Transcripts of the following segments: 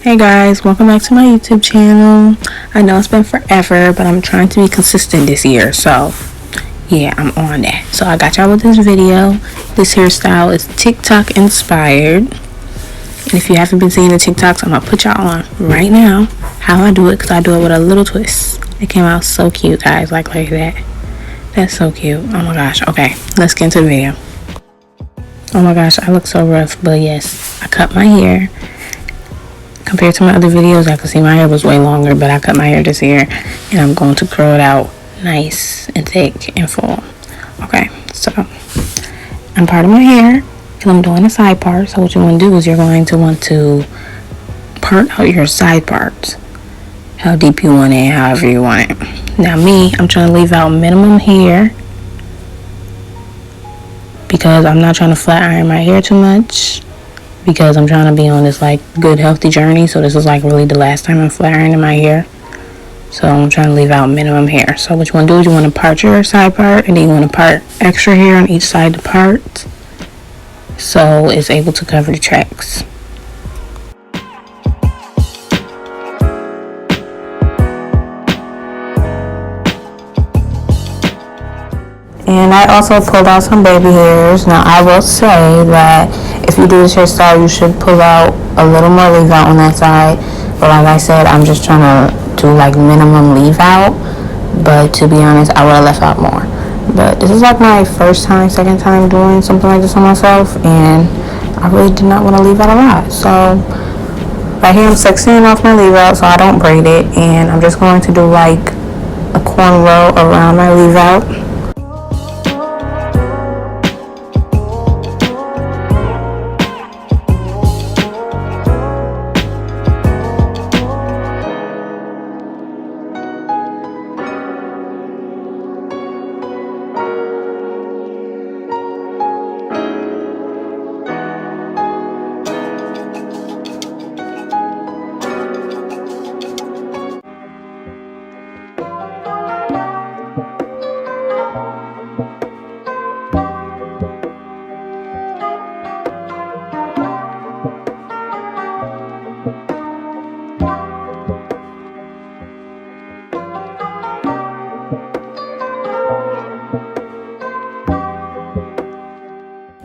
Hey guys, welcome back to my YouTube channel. I know it's been forever, but I'm trying to be consistent this year, so yeah, I'm on that. So I got y'all with this video. This hairstyle is TikTok inspired, and if you haven't been seeing the TikToks, I'm gonna put y'all on right now how I do it, because I do it with a little twist. It came out so cute, guys, like that. That's so cute. Oh my gosh. Okay, let's get into the video. Oh my gosh, I look so rough, but yes, I cut my hair. Compared to my other videos, I could see my hair was way longer, but I cut my hair this year, and I'm going to curl it out nice and thick and full. Okay, so I'm parting my hair, and I'm doing a side part. So what you want to do is you're going to want to part out your side parts, how deep you want it, however you want it. Now me, I'm trying to leave out minimum hair because I'm not trying to flat iron my hair too much, because I'm trying to be on this like good healthy journey. So this is like really the last time I'm flat ironing my hair, so I'm trying to leave out minimum hair. So what you want to do is you want to part your side part, and then you want to part extra hair on each side of the part, so it's able to cover the tracks. And I also pulled out some baby hairs. Now I will say that if you do this hairstyle, you should pull out a little more leave out on that side. But like I said, I'm just trying to do like minimum leave out. But to be honest, I would have left out more. But this is like my second time doing something like this on myself, and I really did not want to leave out a lot. So right here I'm sectioning off my leave out so I don't braid it, and I'm just going to do like a cornrow around my leave out.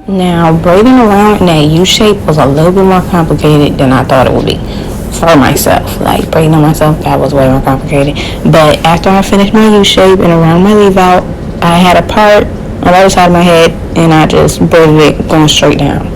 Now, braiding around in that U shape was a little bit more complicated than I thought it would be for myself. Like, braiding on myself, that was way more complicated. But after I finished my U shape and around my leave out, I had a part on the other side of my head, and I just braided it going straight down.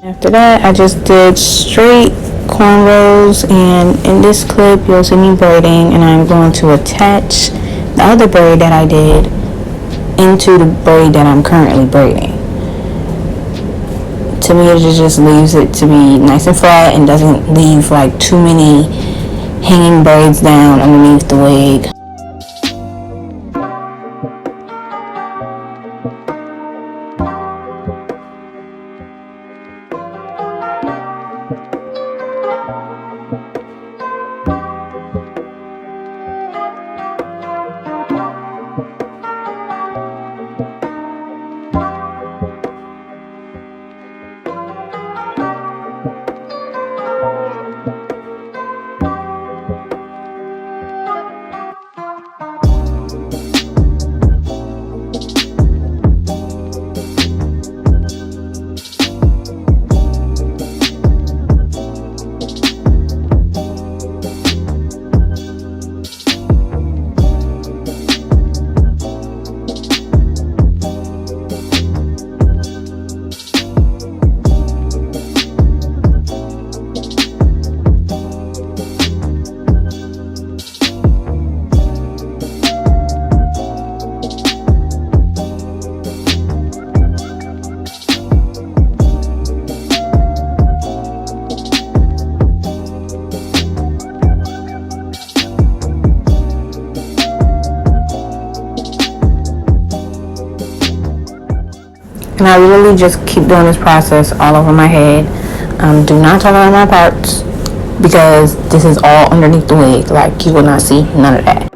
After that, I just did straight cornrows, and in this clip you'll see me braiding, and I'm going to attach the other braid that I did into the braid that I'm currently braiding. To me, it just leaves it to be nice and flat and doesn't leave like too many hanging braids down underneath the wig. And I literally just keep doing this process all over my head. Do not talk about my parts because this is all underneath the wig. Like, you will not see none of that.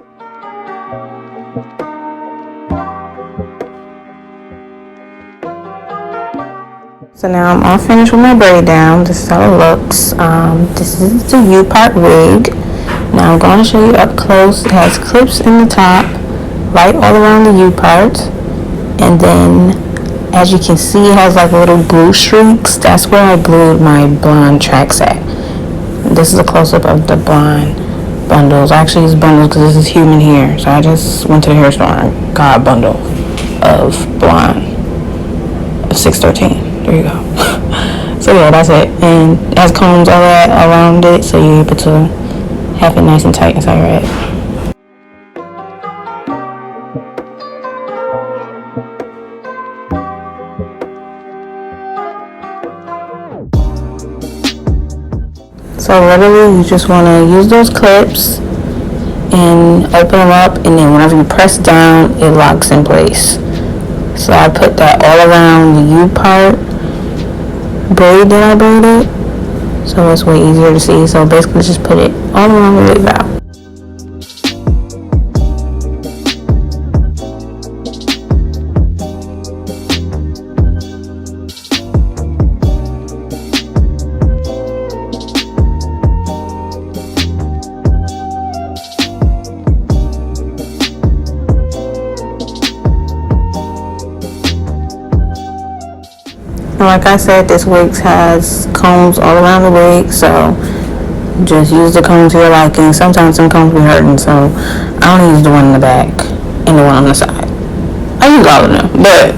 So now I'm all finished with my braid down. This is how it looks. This is the U part wig. Now I'm going to show you up close. It has clips in the top, right all around the U part. And then, as you can see, it has like little blue streaks. That's where I glued my blonde tracks at. This is a close-up of the blonde bundles. I actually use bundles because this is human hair. So I just went to the hair store and got a bundle of blonde of 613. There you go. So yeah, that's it. And it has combs all that around it, so you're able to have it nice and tight inside your head. So literally, you just want to use those clips and open them up, and then whenever you press down, it locks in place. So I put that all around the U part braid that I braided, so it's way easier to see. So basically just put it all around the wig out. And like I said, this wig has combs all around the wig, so just use the combs to your liking. Sometimes some combs be hurting, so I only use the one in the back and the one on the side. I use all of them, but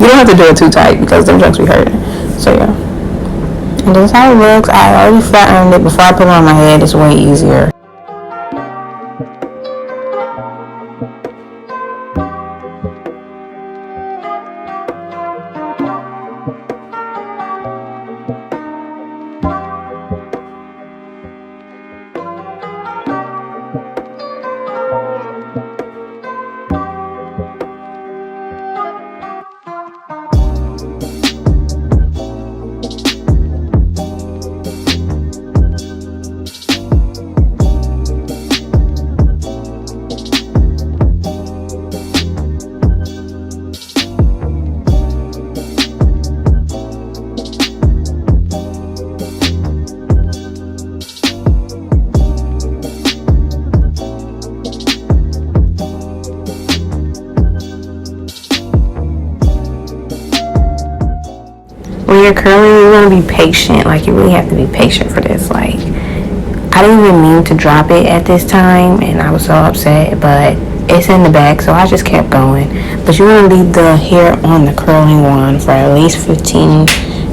you don't have to do it too tight because them jokes be hurting. So yeah. And this is how it looks. I already flat ironed it before I put it on my head. It's way easier. When you're curling, you want to be patient. Like, you really have to be patient for this. Like, I didn't even mean to drop it at this time, and I was so upset, but it's in the back, so I just kept going. But you want to leave the hair on the curling one for at least 15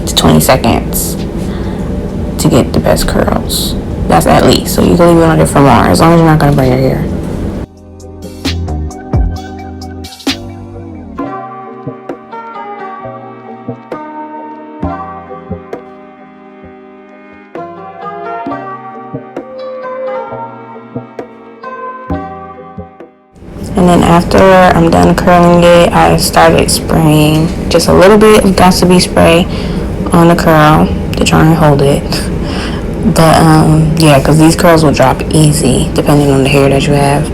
to 20 seconds to get the best curls. That's at least. So you can leave it on there for more, as long as you're not going to burn your hair. And then after I'm done curling it, I started spraying just a little bit of Got2b spray on the curl to try and hold it. But yeah, because these curls will drop easy depending on the hair that you have.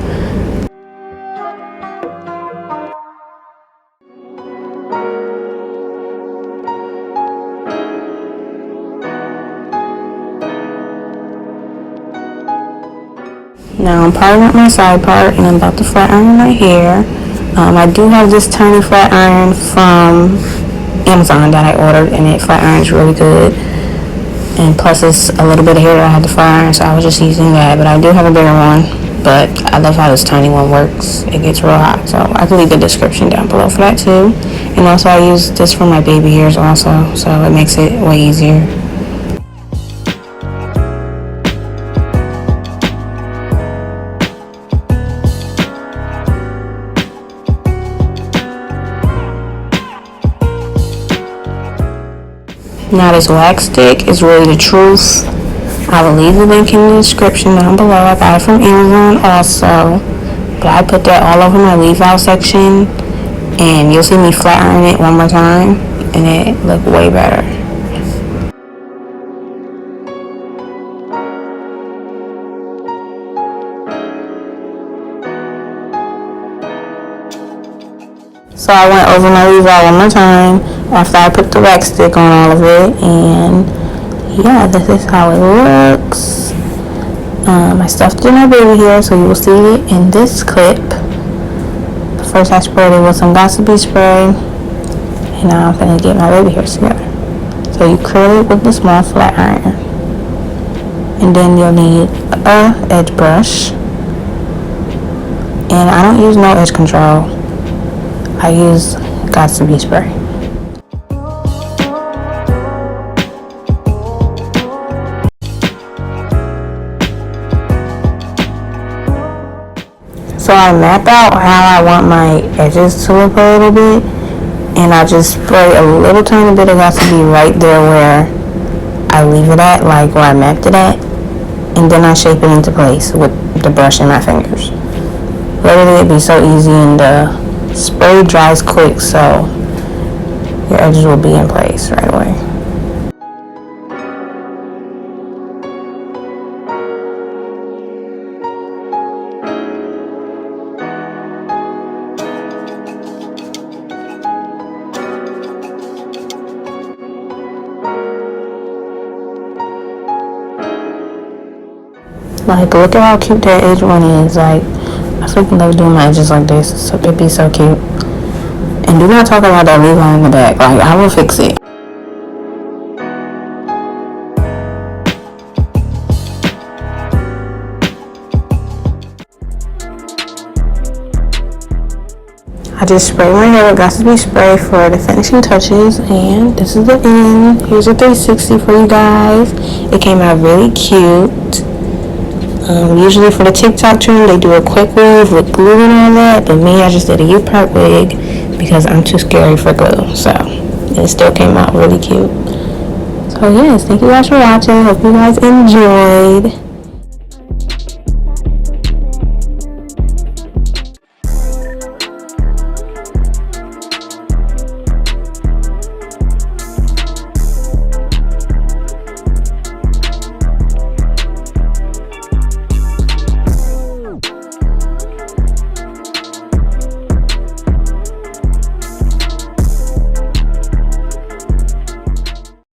Now I'm parting out my side part, and I'm about to flat iron my hair. I do have this tiny flat iron from Amazon that I ordered, and it flat irons really good. And plus it's a little bit of hair that I had to flat iron, so I was just using that. But I do have a bigger one, but I love how this tiny one works. It gets real hot, so I can leave the description down below for that too. And also I use this for my baby hairs also, so it makes it way easier. Now this wax stick is really the truth. I will leave the link in the description down below. I got it from Amazon also. But I put that all over my leave out section and you'll see me flat iron it one more time and it look way better. So I went over my revolve one more time after I put the wax stick on all of it, and yeah, this is how it looks. I stuffed in my baby hair, so you will see it in this clip. First I sprayed it with some gossipy spray, and now I'm gonna get my baby hairs together. So you curl it with the small flat iron, and then you'll need a edge brush, and I don't use no edge control. I use gossipy spray. So I map out how I want my edges to look a little bit, and I just spray a little tiny bit of gossipy right there where I leave it at, like where I mapped it at, and then I shape it into place with the brush in my fingers. Literally, it'd be so easy, and the spray dries quick, so your edges will be in place right away. Like, look at how cute that edge one is. Like, I freaking love doing my edges like this. So it'd be so cute. And do not talk about that leave-on in the back. Like, I will fix it. I just spray my hair with gossipy spray for the finishing touches, and this is the end. Here's a 360 for you guys. It came out really cute. Usually for the TikTok trim, they do a quick wave with glue and all that, but me, I just did a U-part wig because I'm too scary for glue. So it still came out really cute. So yes, thank you guys for watching. Hope you guys enjoyed.